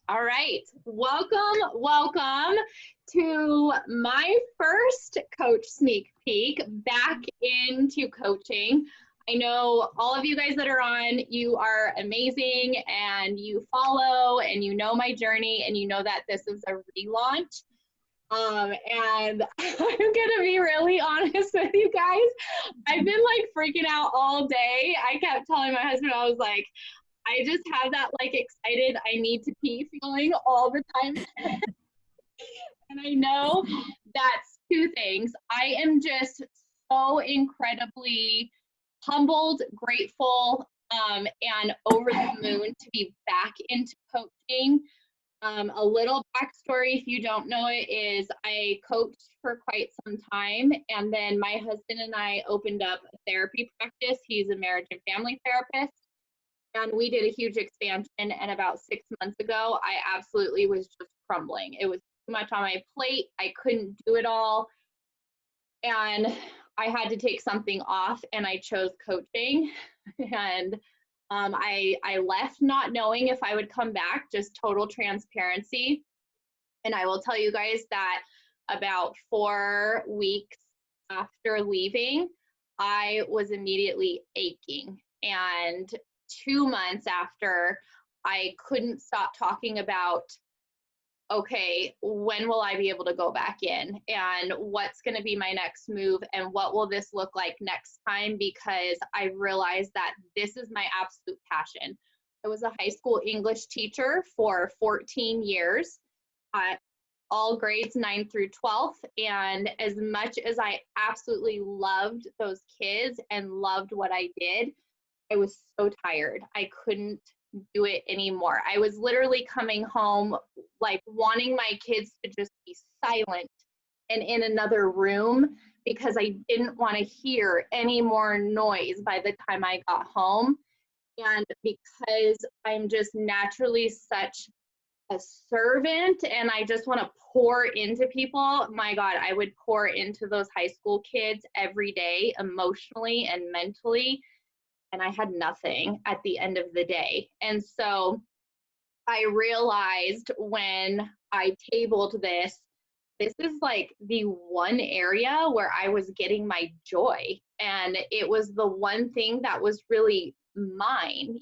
All right. Welcome to my first coach sneak peek back into coaching. I know all of you guys that are on, you are amazing and you follow and you know my journey and you know that this is a relaunch. And I'm gonna be really honest with you guys. I've been like freaking out all day. I kept telling my husband, I was like, I just have that like excited, I need to pee feeling all the time. And I know that's two things. I am just so incredibly humbled, grateful, and over the moon to be back into coaching. A little backstory, if you don't know it, is I coached for quite some time, and then my husband and I opened up a therapy practice. He's a marriage and family therapist, and we did a huge expansion. And about 6 months ago, I absolutely was just crumbling. It was too much on my plate. I couldn't do it all, and I had to take something off, and I chose coaching. And I left not knowing if I would come back, just total transparency. And I will tell you guys that about 4 weeks after leaving, I was immediately aching. And 2 months after, I couldn't stop talking about, okay, when will I be able to go back in? And what's going to be my next move? And what will this look like next time? Because I realized that this is my absolute passion. I was a high school English teacher for 14 years, all grades 9 through 12th. And as much as I absolutely loved those kids and loved what I did, I was so tired. I couldn't do it anymore. I was literally coming home like wanting my kids to just be silent and in another room because I didn't want to hear any more noise by the time I got home. And because I'm just naturally such a servant and I just want to pour into people, my God, I would pour into those high school kids every day, emotionally and mentally. And I had nothing at the end of the day. And so I realized when I tabled this is like the one area where I was getting my joy. And it was the one thing that was really mine.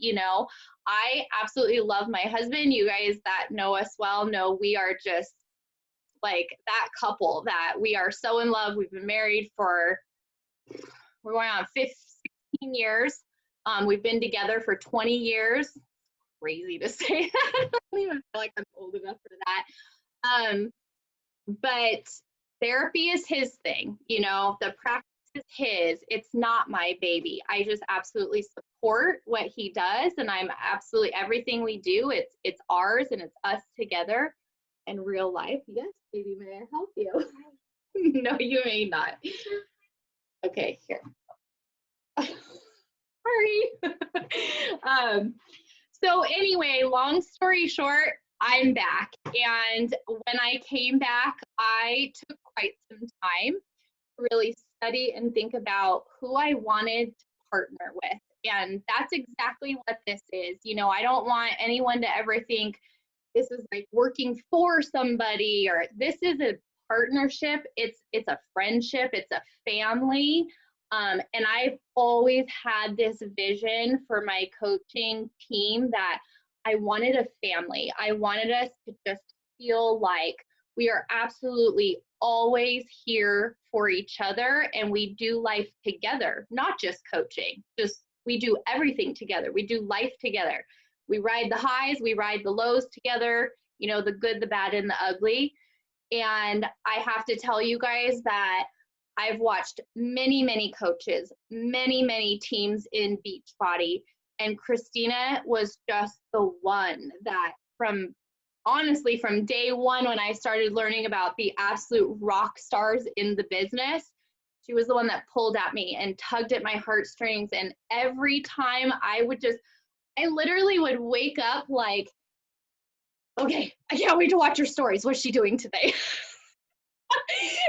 I absolutely love my husband. You guys that know us well know we are just like that couple that we are so in love. We've been married for, we're going on 15 years. We've been together for 20 years. Crazy to say. I don't even feel like I'm old enough for that. But therapy is his thing. The practice is his. It's not my baby. I just absolutely support what he does, and I'm absolutely everything we do. It's ours and it's us together. In real life, yes, baby, may I help you? No, you may not. Okay, here. Sorry. So anyway, long story short, I'm back. And when I came back, I took quite some time to really study and think about who I wanted to partner with. And that's exactly what this is. I don't want anyone to ever think this is like working for somebody or this is a partnership. It's a friendship. It's a family. And I've always had this vision for my coaching team that I wanted a family. I wanted us to just feel like we are absolutely always here for each other and we do life together, not just coaching, just we do everything together. We do life together. We ride the highs, we ride the lows together, the good, the bad, and the ugly. And I have to tell you guys that I've watched many, many coaches, many, many teams in Beachbody, and Christina was just the one that honestly, from day one when I started learning about the absolute rock stars in the business, she was the one that pulled at me and tugged at my heartstrings. And every time I literally would wake up like, okay, I can't wait to watch your stories. What's she doing today?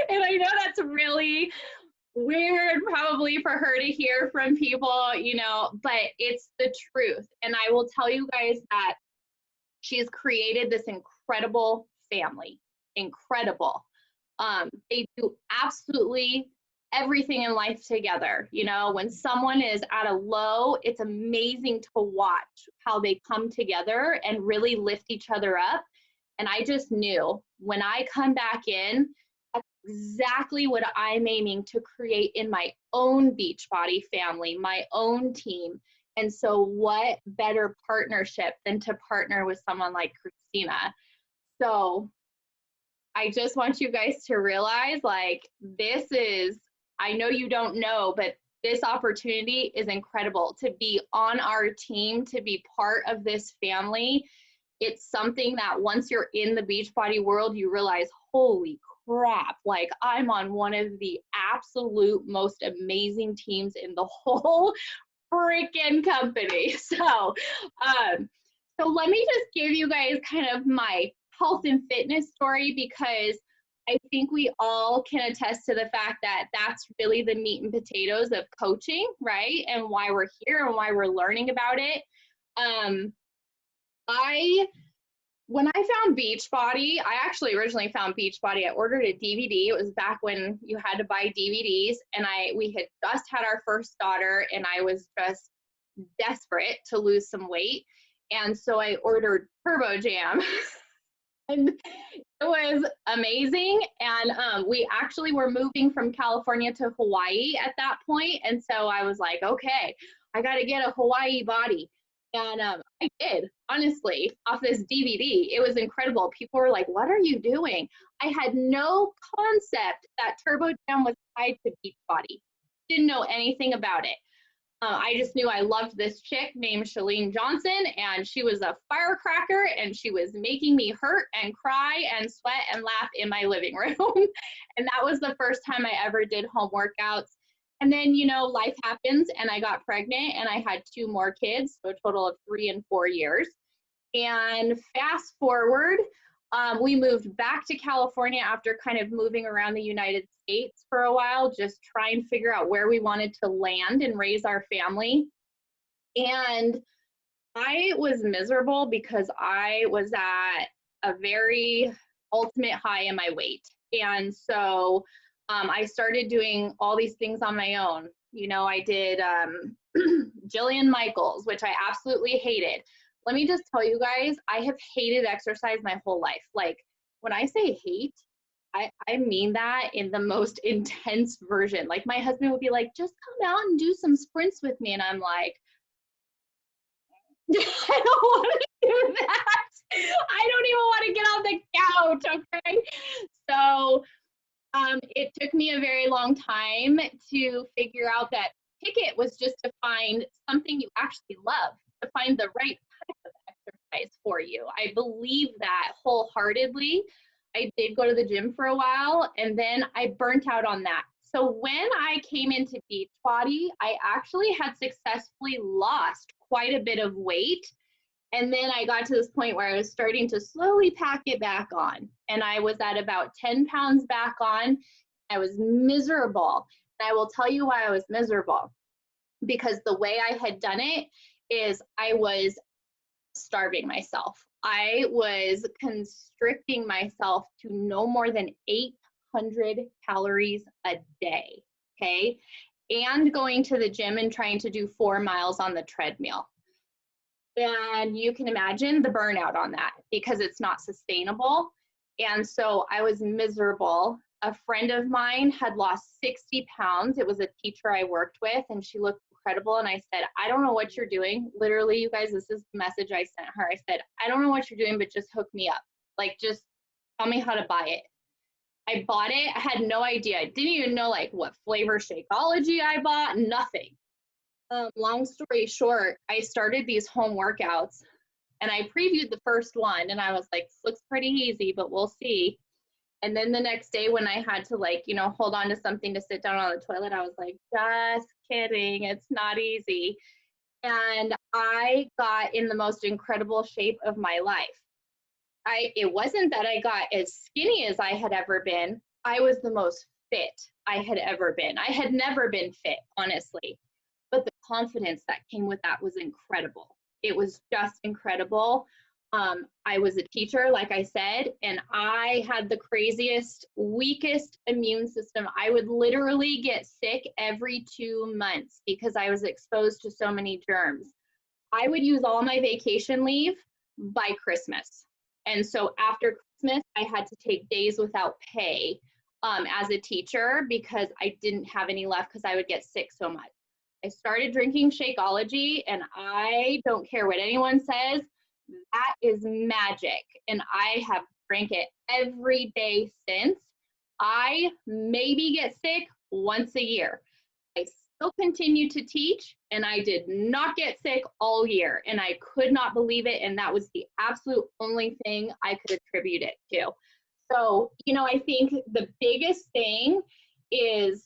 And I know that's really weird probably for her to hear from people, but it's the truth. And I will tell you guys that She has created this incredible family, incredible. They do absolutely everything in life together. You know, when someone is at a low, it's amazing to watch how they come together and really lift each other up. And I just knew when I come back in, that's exactly what I'm aiming to create in my own Beachbody family, my own team. And so what better partnership than to partner with someone like Christina? So I just want you guys to realize, like, this is, I know you don't know, but this opportunity is incredible to be on our team, to be part of this family. It's something that once you're in the Beachbody world, you realize, holy crap, like I'm on one of the absolute most amazing teams in the whole freaking company. So let me just give you guys kind of my health and fitness story, because I think we all can attest to the fact that that's really the meat and potatoes of coaching, right? And why we're here and why we're learning about it. When I found Beachbody, I actually originally found Beachbody. I ordered a DVD. It was back when you had to buy DVDs, and we had just had our first daughter, and I was just desperate to lose some weight. And so I ordered Turbo Jam. And it was amazing. And we actually were moving from California to Hawaii at that point. And so I was like, okay, I got to get a Hawaii body. And I did, honestly, off this DVD. It was incredible. People were like, what are you doing? I had no concept that Turbo Jam was tied to Beachbody. Didn't know anything about it. I just knew I loved this chick named Chalene Johnson, and she was a firecracker, and she was making me hurt and cry and sweat and laugh in my living room. And that was the first time I ever did home workouts. And then, you know, life happens, and I got pregnant, and I had 2 more kids, so a total of 3 and 4 years. And fast forward, we moved back to California after kind of moving around the United States for a while, just trying to figure out where we wanted to land and raise our family. And I was miserable because I was at a very ultimate high in my weight. And so I started doing all these things on my own. You know, I did Jillian Michaels, which I absolutely hated. Let me just tell you guys, I have hated exercise my whole life. Like, when I say hate, I mean that in the most intense version. Like, my husband would be like, just come out and do some sprints with me. And I'm like, I don't want to do that. I don't even want to get on the couch, okay? So it took me a very long time to figure out that Pickett was just to find something you actually love, to find the right type of exercise for you. I believe that wholeheartedly. I did go to the gym for a while, and then I burnt out on that. So when I came into Beachbody, I actually had successfully lost quite a bit of weight. And then I got to this point where I was starting to slowly pack it back on. And I was at about 10 pounds back on. I was miserable. And I will tell you why I was miserable. Because the way I had done it is I was starving myself. I was constricting myself to no more than 800 calories a day, okay? And going to the gym and trying to do 4 miles on the treadmill. And you can imagine the burnout on that because it's not sustainable. And so I was miserable. A friend of mine had lost 60 pounds. It was a teacher I worked with, and she looked incredible. And I said, I don't know what you're doing. Literally, you guys, this is the message I sent her. I said, I don't know what you're doing, but just hook me up. Like, just tell me how to buy it. I bought it. I had no idea. I didn't even know like what flavor Shakeology I bought, nothing. Long story short, I started these home workouts, and I previewed the first one, and I was like, this looks pretty easy, but we'll see. And then the next day when I had to, like, you know, hold on to something to sit down on the toilet, I was like, just kidding, it's not easy. And I got in the most incredible shape of my life. It wasn't that I got as skinny as I had ever been. I was the most fit I had ever been. I had never been fit, honestly. But the confidence that came with that was incredible. It was just incredible. I was a teacher, like I said, and I had the craziest, weakest immune system. I would literally get sick every 2 months because I was exposed to so many germs. I would use all my vacation leave by Christmas. And so after Christmas, I had to take days without pay as a teacher because I didn't have any left because I would get sick so much. I started drinking Shakeology, and I don't care what anyone says, that is magic. And I have drank it every day since. I maybe get sick once a year. I still continue to teach, and I did not get sick all year, and I could not believe it, and that was the absolute only thing I could attribute it to. So, you know, I think the biggest thing is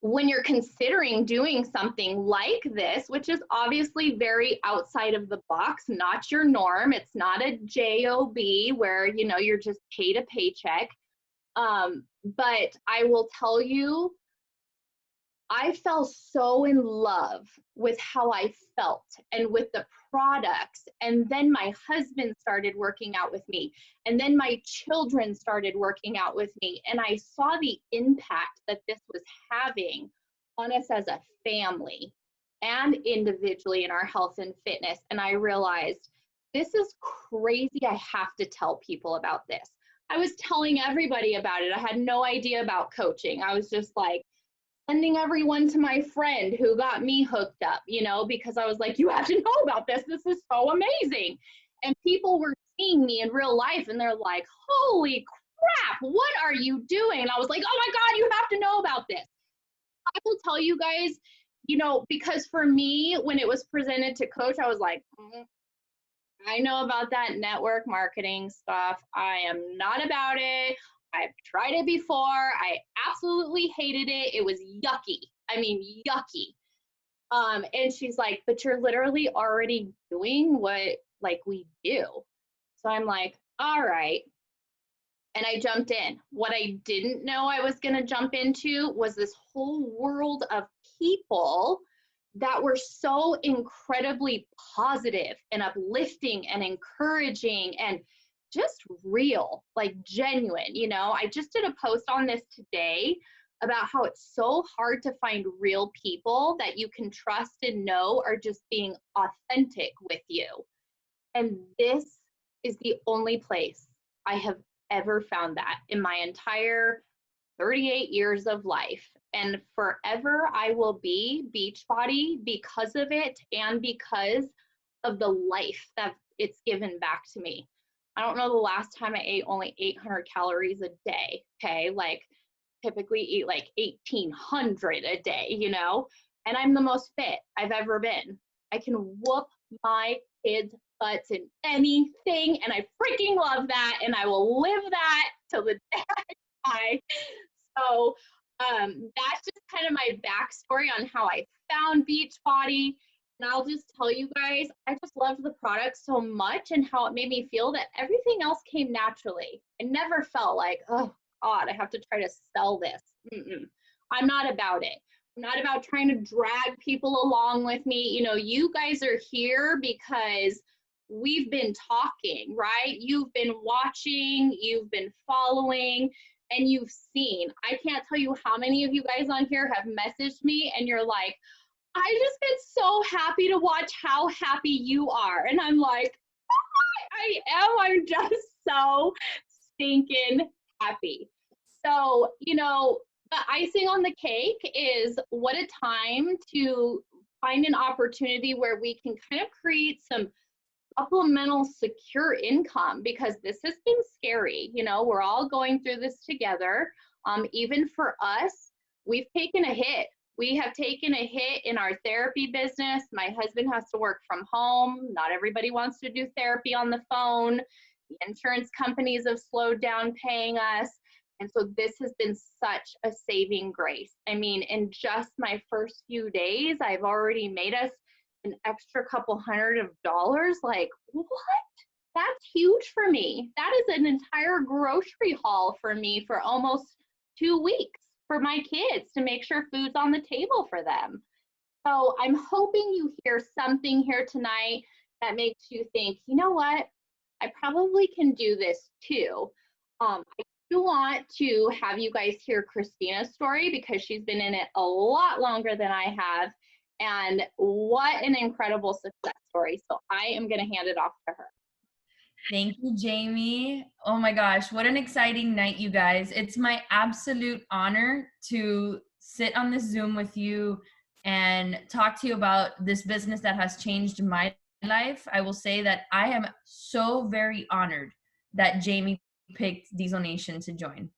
when you're considering doing something like this, which is obviously very outside of the box, not your norm, it's not a job where, you know, you're just paid a paycheck. But I will tell you, I fell so in love with how I felt and with the products. And then my husband started working out with me. And then my children started working out with me. And I saw the impact that this was having on us as a family and individually in our health and fitness. And I realized this is crazy. I have to tell people about this. I was telling everybody about it. I had no idea about coaching. I was just like, sending everyone to my friend who got me hooked up, you know, because I was like, you have to know about this. This is so amazing. And people were seeing me in real life and they're like, holy crap, what are you doing? And I was like, oh my God, you have to know about this. I will tell you guys, you know, because for me, when it was presented to coach, I was like, I know about that network marketing stuff. I am not about it. I've tried it before. I absolutely hated it. It was yucky. I mean, yucky. And she's like, but you're literally already doing what like we do. So I'm like, all right. And I jumped in. What I didn't know I was going to jump into was this whole world of people that were so incredibly positive and uplifting and encouraging and just real, like genuine. You know, I just did a post on this today about how it's so hard to find real people that you can trust and know are just being authentic with you. And this is the only place I have ever found that in my entire 38 years of life. And forever I will be Beachbody because of it and because of the life that it's given back to me. I don't know the last time I ate only 800 calories a day, okay? Like typically eat like 1,800 a day, you know? And I'm the most fit I've ever been. I can whoop my kids' butts in anything, and I freaking love that, and I will live that till the day I die. So that's just kind of my backstory on how I found Beachbody. And I'll just tell you guys, I just loved the product so much and how it made me feel that everything else came naturally. I never felt like, oh God, I have to try to sell this. I'm not about it. I'm not about trying to drag people along with me. You know, you guys are here because we've been talking, right? You've been watching, you've been following, and you've seen. I can't tell you how many of you guys on here have messaged me and you're like, I just get so happy to watch how happy you are. And I'm like, oh, I am. I'm just so stinking happy. So, you know, the icing on the cake is what a time to find an opportunity where we can kind of create some supplemental secure income, because this has been scary. You know, we're all going through this together. Even for us, we've taken a hit. We have taken a hit in our therapy business. My husband has to work from home. Not everybody wants to do therapy on the phone. The insurance companies have slowed down paying us. And so this has been such a saving grace. I mean, in just my first few days, I've already made us an extra couple $100. Like, what? That's huge for me. That is an entire grocery haul for me for almost 2 weeks for my kids to make sure food's on the table for them. So I'm hoping you hear something here tonight that makes you think, you know what? I probably can do this too. I do want to have you guys hear Christina's story because she's been in it a lot longer than I have. And what an incredible success story. So I am going to hand it off to her. Thank you, Jamie. Oh my gosh, what an exciting night, you guys. It's my absolute honor to sit on this Zoom with you and talk to you about this business that has changed my life. I will say that I am so very honored that Jamie picked Diesel Nation to join.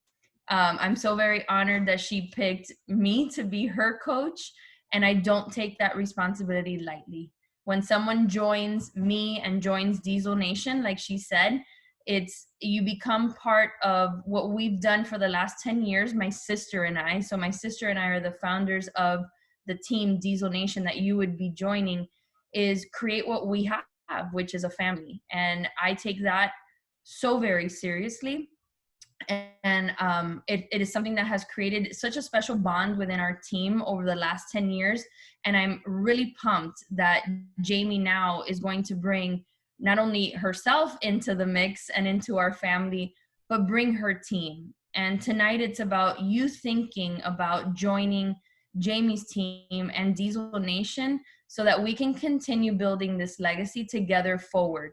I'm so very honored that she picked me to be her coach, and I don't take that responsibility lightly. When someone joins me and joins Diesel Nation, like she said, it's you become part of what we've done for the last 10 years, my sister and I. So my sister and I are the founders of the team Diesel Nation that you would be joining, is create what we have, which is a family. And I take that so very seriously. And it is something that has created such a special bond within our team over the last 10 years. And I'm really pumped that Jamie now is going to bring not only herself into the mix and into our family, but bring her team. And tonight it's about you thinking about joining Jamie's team and Diesel Nation so that we can continue building this legacy together forward.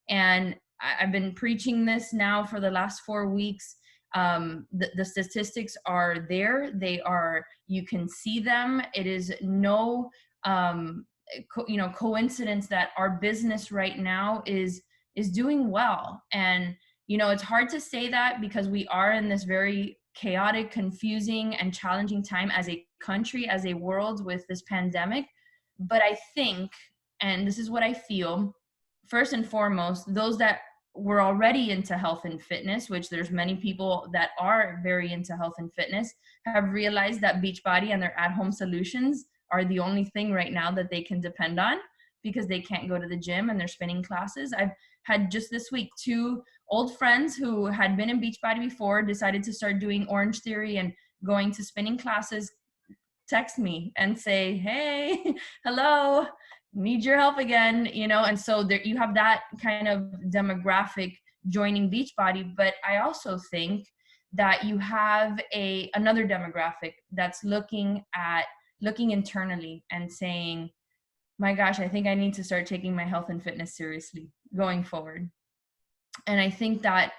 And I've been preaching this now for the last 4 weeks. The statistics are there. They are, you can see them. It is no, coincidence that our business right now is doing well. And, it's hard to say that because we are in this very chaotic, confusing, and challenging time as a country, as a world with this pandemic. But I think, and this is what I feel, first and foremost, those that were already into health and fitness, which there's many people that are very into health and fitness, have realized that Beachbody and their at-home solutions are the only thing right now that they can depend on because they can't go to the gym and they're spinning classes. I've had just this week 2 old friends who had been in Beachbody before, decided to start doing Orange Theory and going to spinning classes, text me and say, hey, hello, need your help again, and so there you have that kind of demographic joining Beachbody. But I also think that you have another demographic that's looking internally and saying, my gosh, I think I need to start taking my health and fitness seriously going forward. And I think that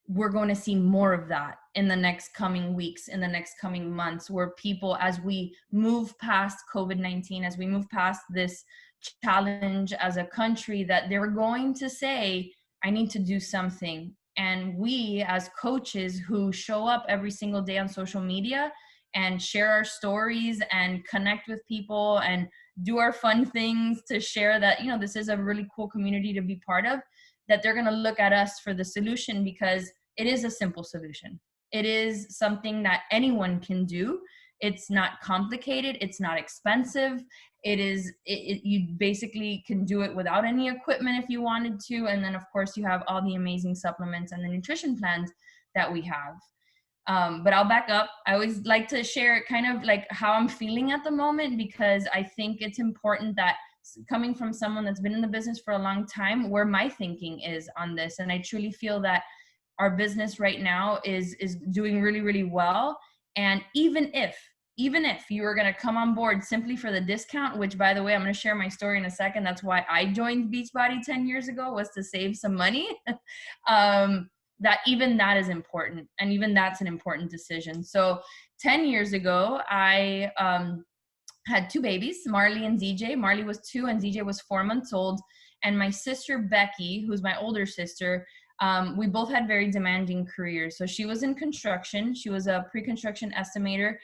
we're going to see more of that in the next coming weeks, in the next coming months, where people, as we move past COVID-19, as we move past this challenge as a country, that they're going to say, I need to do something. And we as coaches who show up every single day on social media and share our stories and connect with people and do our fun things to share that, this is a really cool community to be part of, that they're going to look at us for the solution, because it is a simple solution. It is something that anyone can do. It's not complicated. It's not expensive. You basically can do it without any equipment if you wanted to. And then of course you have all the amazing supplements and the nutrition plans that we have. But I'll back up. I always like to share kind of like how I'm feeling at the moment, because I think it's important that, coming from someone that's been in the business for a long time, where my thinking is on this. And I truly feel that our business right now is doing really, really well. And even if you were going to come on board simply for the discount, which, by the way, I'm going to share my story in a second. That's why I joined Beachbody 10 years ago, was to save some money. That even that is important. And even that's an important decision. So 10 years ago, I had 2 babies, Marley and DJ. Marley was 2 and DJ was 4 months old. And my sister, Becky, who's my older sister, we both had very demanding careers. So she was in construction. She was a pre-construction estimator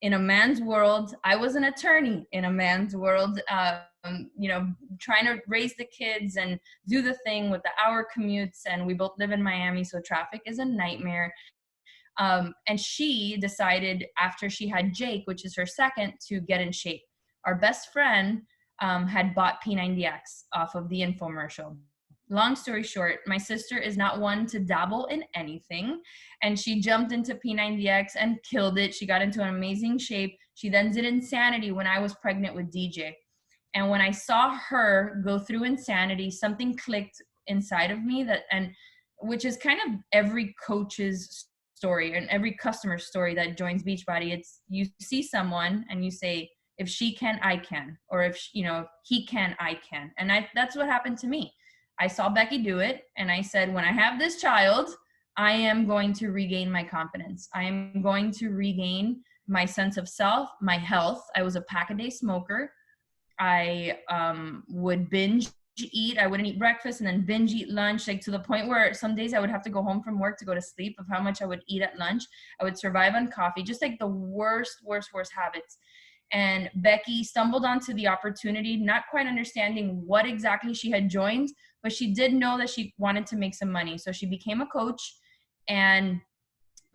in a man's world. I was an attorney in a man's world, trying to raise the kids and do the thing with the hour commutes. And we both live in Miami, so traffic is a nightmare. And she decided, after she had Jake, which is her second, to get in shape. Our best friend had bought P90X off of the infomercial. Long story short, my sister is not one to dabble in anything, and she jumped into P90X and killed it. She got into an amazing shape. She then did Insanity when I was pregnant with DJ. And when I saw her go through Insanity, something clicked inside of me and which is kind of every coach's story and every customer story that joins Beachbody. It's you see someone and you say, if she can, I can, or if he can, I can. And that's what happened to me. I saw Becky do it, and I said, when I have this child, I am going to regain my confidence. I am going to regain my sense of self, my health. I was a pack-a-day smoker. I would binge eat. I wouldn't eat breakfast and then binge eat lunch, like to the point where some days I would have to go home from work to go to sleep of how much I would eat at lunch. I would survive on coffee, just like the worst habits. And Becky stumbled onto the opportunity, not quite understanding what exactly she had joined, but she did know that she wanted to make some money. So she became a coach. And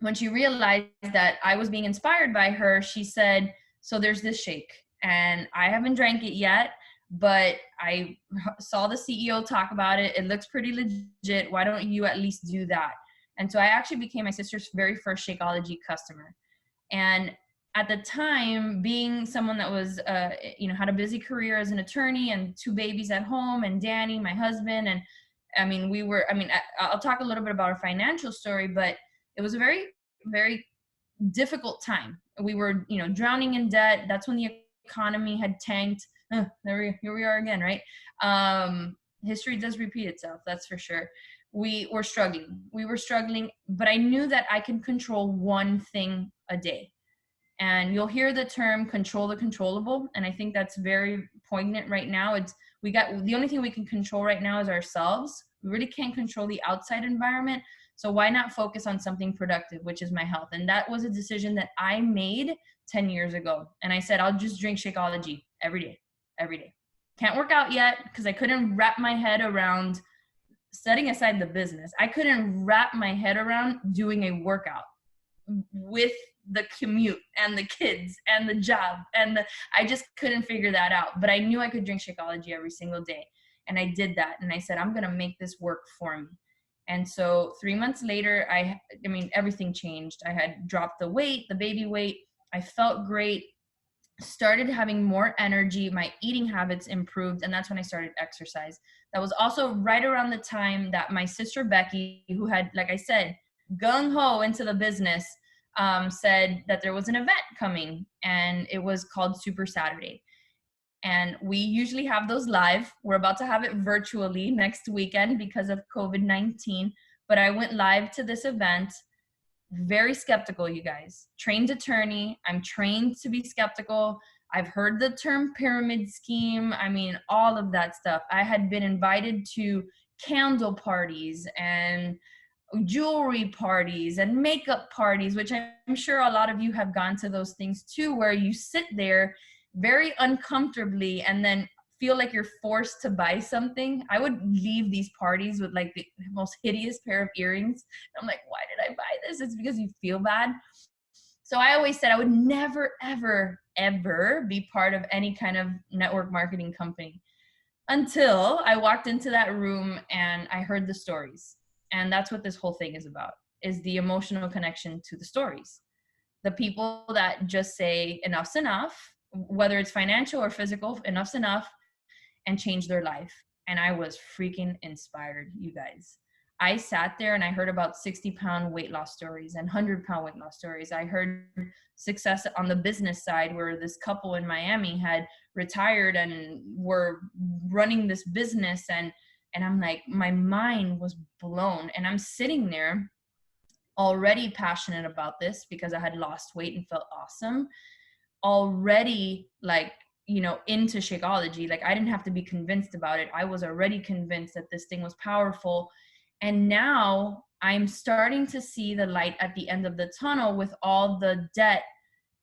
when she realized that I was being inspired by her, she said, so there's this shake, and I haven't drank it yet, but I saw the CEO talk about it. It looks pretty legit. Why don't you at least do that? And so I actually became my sister's very first Shakeology customer. And at the time, being someone that was, had a busy career as an attorney and 2 babies at home, and Danny, my husband, and I'll talk a little bit about our financial story, but it was a very, very difficult time. We were, drowning in debt. That's when the economy had tanked. Here we are again, right? History does repeat itself, that's for sure. We were struggling, but I knew that I can control one thing a day. And you'll hear the term control the controllable. And I think that's very poignant right now. The only thing we can control right now is ourselves. We really can't control the outside environment. So why not focus on something productive, which is my health? And that was a decision that I made 10 years ago. And I said, I'll just drink Shakeology every day. Can't work out yet because I couldn't wrap my head around, setting aside the business, I couldn't wrap my head around doing a workout with the commute and the kids and the job. I just couldn't figure that out. But I knew I could drink Shakeology every single day. And I did that. And I said, I'm going to make this work for me. And so 3 months later, everything changed. I had dropped the weight, the baby weight. I felt great, started having more energy. My eating habits improved. And that's when I started exercise. That was also right around the time that my sister Becky, who had, like I said, gung-ho into the business, said that there was an event coming, and it was called Super Saturday. And we usually have those live. We're about to have it virtually next weekend because of COVID-19. But I went live to this event, very skeptical, you guys. Trained attorney. I'm trained to be skeptical. I've heard the term pyramid scheme. All of that stuff. I had been invited to candle parties and jewelry parties and makeup parties, which I'm sure a lot of you have gone to those things too, where you sit there very uncomfortably and then feel like you're forced to buy something. I would leave these parties with like the most hideous pair of earrings. I'm like, why did I buy this? It's because you feel bad. So I always said I would never, ever, ever be part of any kind of network marketing company until I walked into that room and I heard the stories. And that's what this whole thing is about, is the emotional connection to the stories. The people that just say enough's enough, whether it's financial or physical, enough's enough, and change their life. And I was freaking inspired, you guys. I sat there and I heard about 60-pound weight loss stories and 100-pound weight loss stories. I heard success on the business side, where this couple in Miami had retired and were running this business. And I'm like, my mind was blown. And I'm sitting there already passionate about this because I had lost weight and felt awesome. Already into Shakeology. Like, I didn't have to be convinced about it. I was already convinced that this thing was powerful. And now I'm starting to see the light at the end of the tunnel with all the debt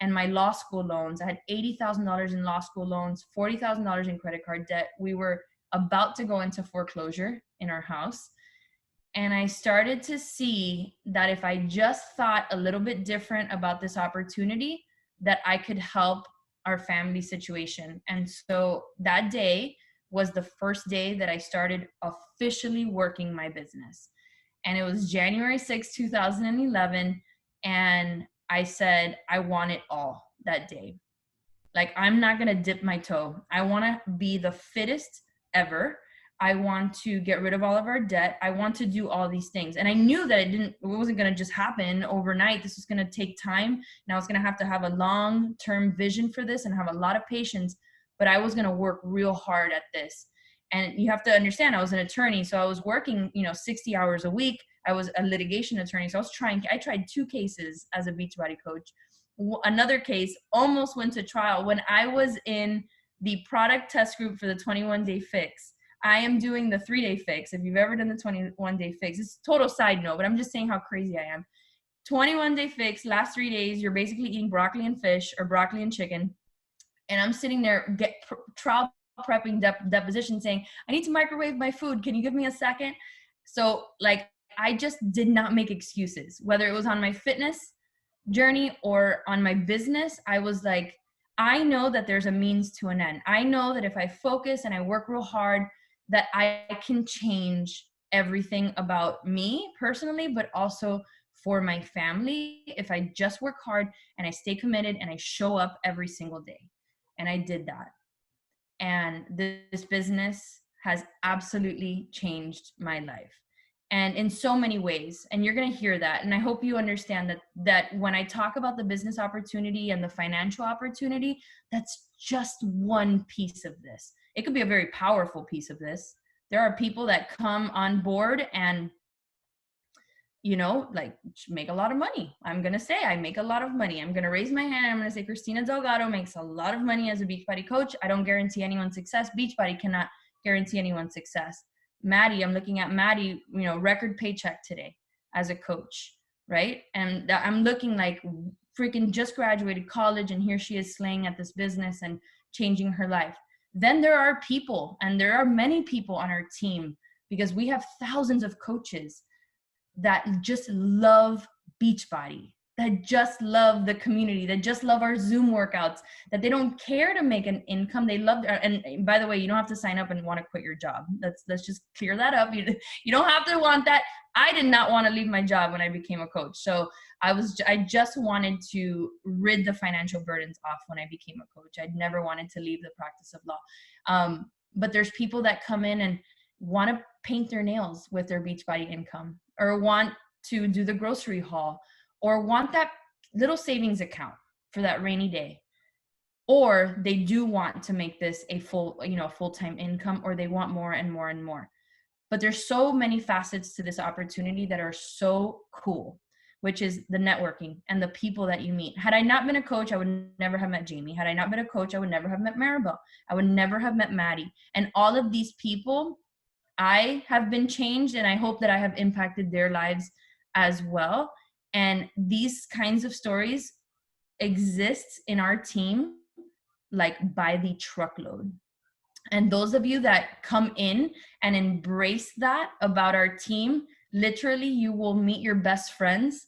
and my law school loans. I had $80,000 in law school loans, $40,000 in credit card debt. We were about to go into foreclosure in our house. And I started to see that if I just thought a little bit different about this opportunity, that I could help our family situation. And so that day was the first day that I started officially working my business. And it was January 6, 2011. And I said, I want it all that day. Like, I'm not going to dip my toe. I want to be the fittest ever. I want to get rid of all of our debt. I want to do all these things. And I knew that it wasn't going to just happen overnight. This was going to take time. And I was going to have a long-term vision for this and have a lot of patience, but I was going to work real hard at this. And you have to understand, I was an attorney. So I was working, 60 hours a week. I was a litigation attorney. So I tried 2 cases as a Beachbody coach. Another case almost went to trial when I was in the product test group for the 21-day fix. I am doing the 3-day fix. If you've ever done the 21-day fix, it's a total side note, but I'm just saying how crazy I am. 21-day fix, last 3 days, you're basically eating broccoli and fish or broccoli and chicken. And I'm sitting there trial prepping deposition saying, I need to microwave my food. Can you give me a second? So like, I just did not make excuses, whether it was on my fitness journey or on my business. I was like, I know that there's a means to an end. I know that if I focus and I work real hard, that I can change everything about me personally, but also for my family if I just work hard and I stay committed and I show up every single day. And I did that. And this business has absolutely changed my life, and in so many ways. And you're going to hear that. And I hope you understand that when I talk about the business opportunity and the financial opportunity, that's just one piece of this. It could be a very powerful piece of this. There are people that come on board and, like make a lot of money. I'm going to say I make a lot of money. I'm going to raise my hand. I'm going to say Cristina Delgado makes a lot of money as a Beachbody coach. I don't guarantee anyone's success. Beachbody cannot guarantee anyone's success. Maddie, I'm looking at Maddie, record paycheck today as a coach, right? And I'm looking like freaking just graduated college, and here she is slaying at this business and changing her life. Then there are people, and there are many people on our team, because we have thousands of coaches that just love Beachbody, that just love the community, that just love our Zoom workouts, that they don't care to make an income. They love, and by the way, you don't have to sign up and want to quit your job. Let's just clear that up. You don't have to want that. I did not want to leave my job when I became a coach. So I just wanted to rid the financial burdens off when I became a coach. I'd never wanted to leave the practice of law. But there's people that come in and want to paint their nails with their Beachbody income, or want to do the grocery haul, or want that little savings account for that rainy day. Or they do want to make this a full-time income, or they want more and more and more. But there's so many facets to this opportunity that are so cool, which is the networking and the people that you meet. Had I not been a coach, I would never have met Jamie. Had I not been a coach, I would never have met Maribel. I would never have met Maddie. And all of these people, I have been changed, and I hope that I have impacted their lives as well. And these kinds of stories exist in our team, like by the truckload. And those of you that come in and embrace that about our team, literally you will meet your best friends.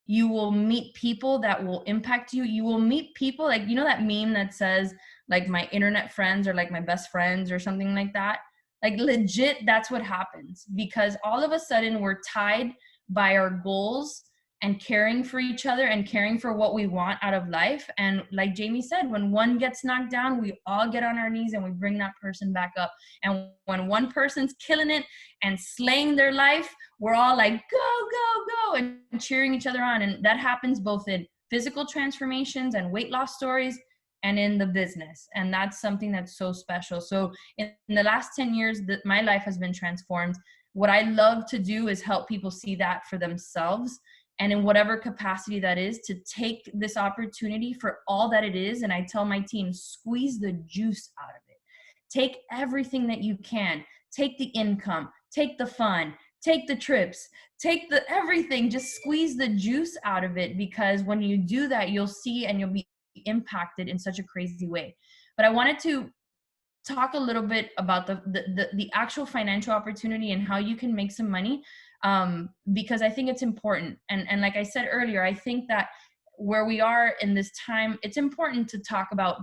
You will meet people that will impact you. You will meet people like, that meme that says like my internet friends are like my best friends or something like that. Like legit, that's what happens, because all of a sudden we're tied by our goals and caring for each other and caring for what we want out of life. And like Jamie said, when one gets knocked down, we all get on our knees and we bring that person back up. And when one person's killing it and slaying their life, we're all like, go, go, go, and cheering each other on. And that happens both in physical transformations and weight loss stories and in the business. And that's something that's so special. So in the last 10 years, my life has been transformed. What I love to do is help people see that for themselves, and in whatever capacity that is, to take this opportunity for all that it is. And I tell my team, squeeze the juice out of it. Take everything that you can. Take the income, take the fun, take the trips, take the everything, just squeeze the juice out of it, because when you do that, you'll see and you'll be impacted in such a crazy way. But I wanted to talk a little bit about the actual financial opportunity and how you can make some money, because I think it's important. And like I said earlier, I think that where we are in this time, it's important to talk about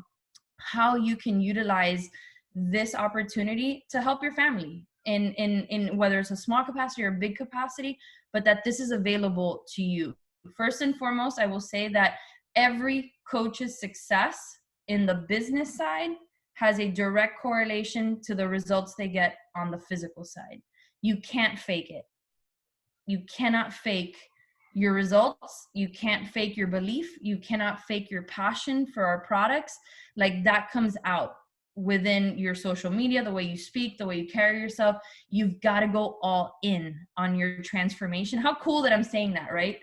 how you can utilize this opportunity to help your family in whether it's a small capacity or a big capacity, but that this is available to you. First and foremost, I will say that every coach's success in the business side has a direct correlation to the results they get on the physical side. You can't fake it. You cannot fake your results. You can't fake your belief. You cannot fake your passion for our products. Like, that comes out within your social media, the way you speak, the way you carry yourself. You've got to go all in on your transformation. How cool that I'm saying that, right?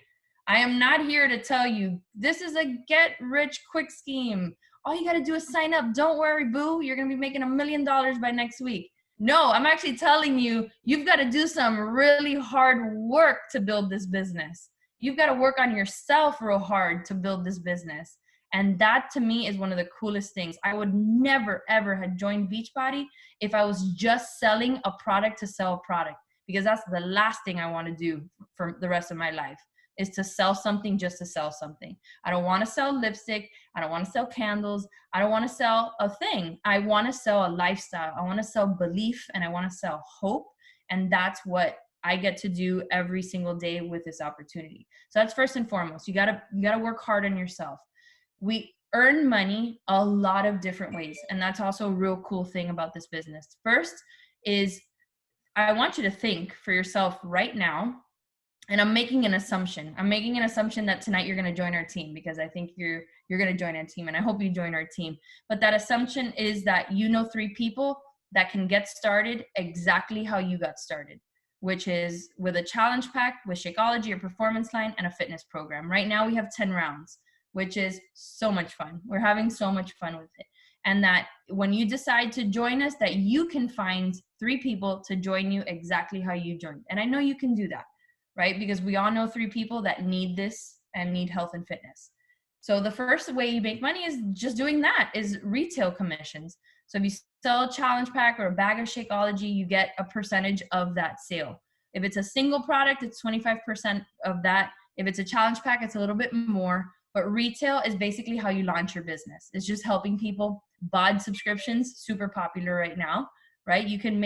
I am not here to tell you this is a get rich quick scheme. All you got to do is sign up. Don't worry, boo. You're going to be making $1 million by next week. No, I'm actually telling you, you've got to do some really hard work to build this business. You've got to work on yourself real hard to build this business. And that, to me, is one of the coolest things. I would never, ever have joined Beachbody if I was just selling a product to sell a product, because that's the last thing I want to do for the rest of my life, is to sell something just to sell something. I don't want to sell lipstick. I don't want to sell candles. I don't want to sell a thing. I want to sell a lifestyle. I want to sell belief, and I want to sell hope. And that's what I get to do every single day with this opportunity. So that's first and foremost. You gotta work hard on yourself. We earn money a lot of different ways. And that's also a real cool thing about this business. First is, I want you to think for yourself right now, and I'm making an assumption. I'm making an assumption that tonight you're going to join our team, because I think you're going to join our team, and I hope you join our team. But that assumption is that you know 3 people that can get started exactly how you got started, which is with a challenge pack, with Shakeology, a performance line, and a fitness program. Right now we have 10 rounds, which is so much fun. We're having so much fun with it. And that when you decide to join us, that you can find 3 people to join you exactly how you joined. And I know you can do that, right? Because we all know 3 people that need this and need health and fitness. So the first way you make money is just doing that, is retail commissions. So if you sell a challenge pack or a bag of Shakeology, you get a percentage of that sale. If it's a single product, it's 25% of that. If it's a challenge pack, it's a little bit more. But retail is basically how you launch your business. It's just helping people. BOD subscriptions, super popular right now, right? You can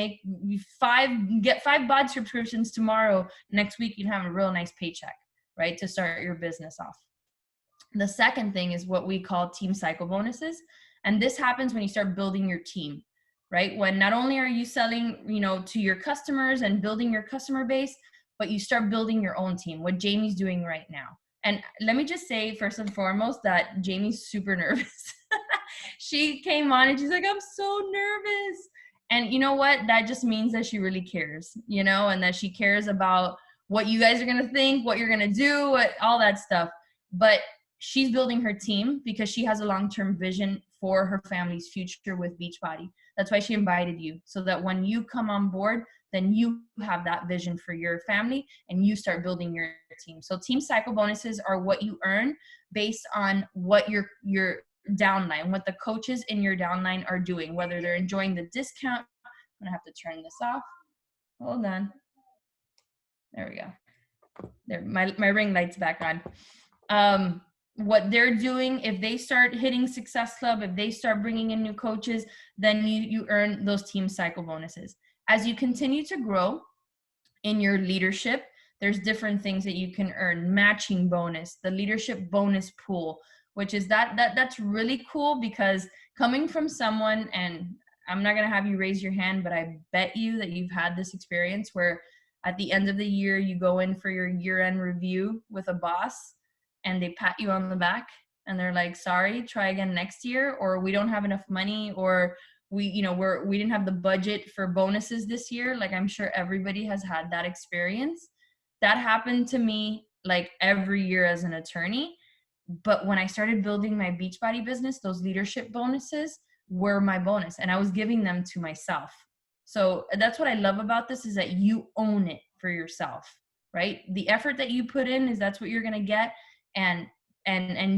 get 5 BOD subscriptions tomorrow. Next week, you'd have a real nice paycheck, right? To start your business off. The second thing is what we call team cycle bonuses. And this happens when you start building your team, right? When not only are you selling, to your customers and building your customer base, but you start building your own team, what Jamie's doing right now. And let me just say, first and foremost, that Jamie's super nervous. She came on and she's like, I'm so nervous. And you know what? That just means that she really cares, and that she cares about what you guys are going to think, what you're going to do, all that stuff. But she's building her team because she has a long-term vision for her family's future with Beachbody. That's why she invited you, so that when you come on board, then you have that vision for your family and you start building your team. So team cycle bonuses are what you earn based on what your downline, what the coaches in your downline are doing, whether they're enjoying the discount. I'm gonna have to turn this off. Hold on. There we go. There, my ring light's back on. What they're doing, if they start hitting Success Club, if they start bringing in new coaches, then you earn those team cycle bonuses. As you continue to grow in your leadership, there's different things that you can earn. Matching bonus, the leadership bonus pool, which is that's really cool, because coming from someone, and I'm not going to have you raise your hand, but I bet you that you've had this experience where at the end of the year, you go in for your year-end review with a boss and they pat you on the back and they're like, sorry, try again next year, or we don't have enough money, or we didn't have the budget for bonuses this year. Like, I'm sure everybody has had that experience. That happened to me like every year as an attorney. But when I started building my Beachbody business, those leadership bonuses were my bonus, and I was giving them to myself. So that's what I love about this, is that you own it for yourself, right? The effort that you put in that's what you're going to get. And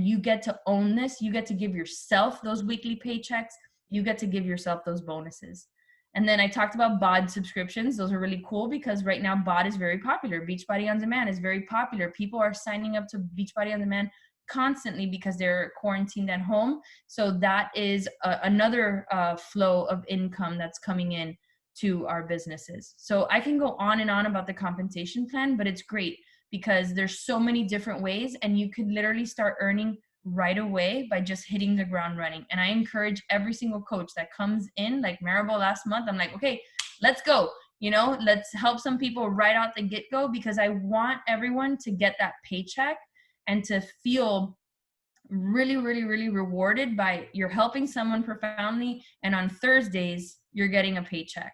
you get to own this. You get to give yourself those weekly paychecks. You get to give yourself those bonuses. And then I talked about BOD subscriptions. Those are really cool because right now BOD is very popular. Beachbody On Demand is very popular. People are signing up to Beachbody On Demand constantly because they're quarantined at home. So that is another flow of income that's coming in to our businesses. So I can go on and on about the compensation plan, but it's great because there's so many different ways, and you could literally start earning right away by just hitting the ground running. And I encourage every single coach that comes in, like Maribel last month, I'm like, okay, let's go. You know, let's help some people right out the get-go, because I want everyone to get that paycheck and to feel really, really, really rewarded by you're helping someone profoundly. And on Thursdays, you're getting a paycheck.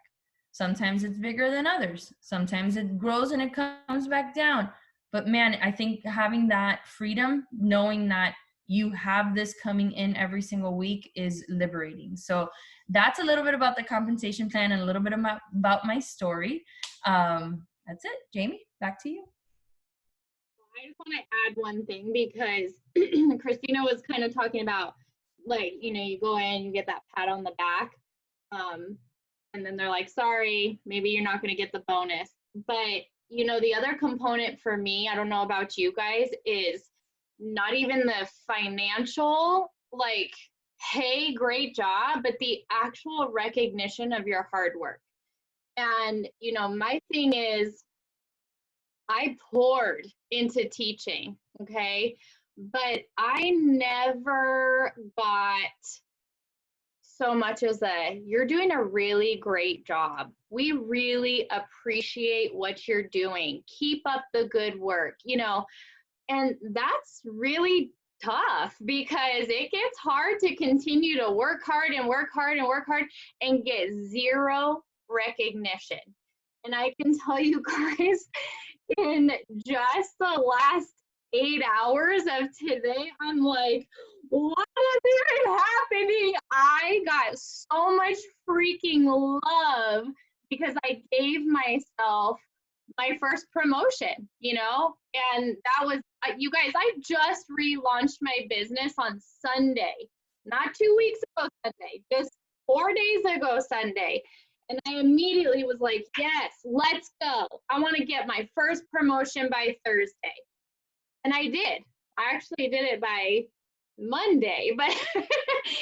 Sometimes it's bigger than others. Sometimes it grows and it comes back down. But man, I think having that freedom, knowing that you have this coming in every single week, is liberating. So that's a little bit about the compensation plan and a little bit about my story. That's it. Jamie, back to you. I just want to add one thing, because Christina was kind of talking about, like, you know, you go in, you get that pat on the back, and then they're like, sorry, maybe you're not going to get the bonus. But, you know, the other component for me, I don't know about you guys, is not even the financial, like, hey, great job, but the actual recognition of your hard work. And, you know, my thing is, I poured into teaching, okay? But I never got so much as you're doing a really great job. We really appreciate what you're doing. Keep up the good work, you know? And that's really tough, because it gets hard to continue to work hard and work hard and work hard and get zero recognition. And I can tell you guys, in just the last 8 hours of today, I'm like, what is even happening? I got so much freaking love because I gave myself my first promotion, you know? And that was, you guys, I just relaunched my business on Sunday, not 2 weeks ago Sunday, just 4 days ago Sunday. And I immediately was like, yes, let's go. I want to get my first promotion by Thursday. And I did. I actually did it by Monday, but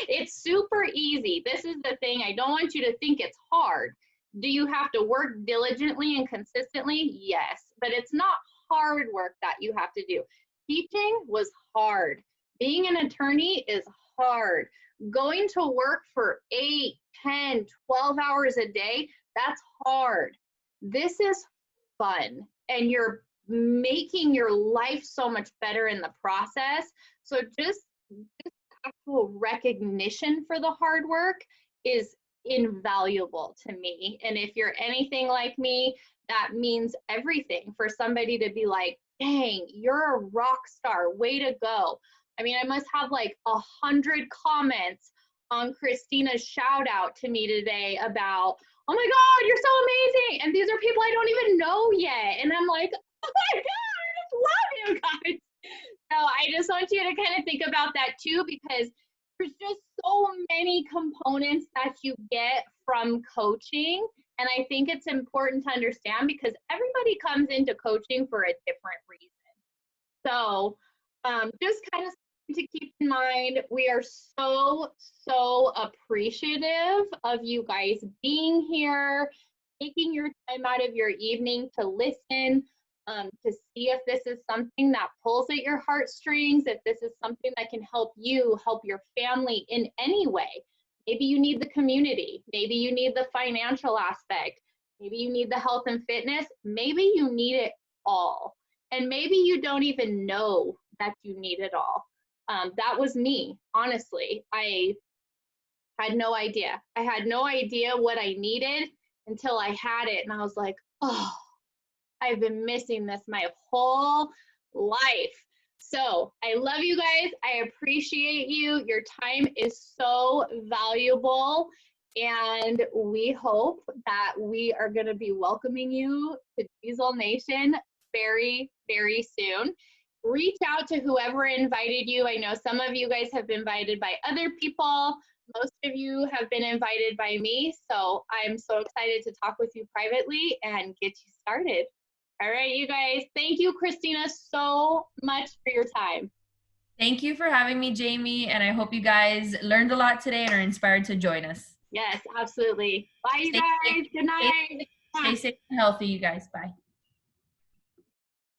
it's super easy. This is the thing. I don't want you to think it's hard. Do you have to work diligently and consistently? Yes, but it's not hard work that you have to do. Teaching was hard. Being an attorney is hard. Going to work for 8, 10, 12 hours a day, that's hard. This is fun, and you're making your life so much better in the process. So just actual recognition for the hard work is invaluable to me. And if you're anything like me, that means everything for somebody to be like, dang, you're a rock star, way to go. I mean, I must have like 100 comments on Christina's shout out to me today about, oh my God, you're so amazing. And these are people I don't even know yet. And I'm like, oh my God, I just love you guys. So I just want you to kind of think about that too, because there's just so many components that you get from coaching. And I think it's important to understand, because everybody comes into coaching for a different reason. So just kind of to keep in mind, we are so appreciative of you guys being here, taking your time out of your evening to listen, to see if this is something that pulls at your heartstrings, if this is something that can help you, help your family in any way. Maybe you need the community, maybe you need the financial aspect, maybe you need the health and fitness, maybe you need it all. And maybe you don't even know that you need it all. That was me, honestly. I had no idea. I had no idea what I needed until I had it. And I was like, oh, I've been missing this my whole life. So I love you guys. I appreciate you. Your time is so valuable. And we hope that we are going to be welcoming you to Diesel Nation very, very soon. Reach out to whoever invited you. I know some of you guys have been invited by other people. Most of you have been invited by me. So I'm so excited to talk with you privately and get you started. All right, you guys. Thank you, Christina, so much for your time. Thank you for having me, Jamie. And I hope you guys learned a lot today and are inspired to join us. Yes, absolutely. Bye, you guys. Good night. Stay safe and healthy, you guys. Bye.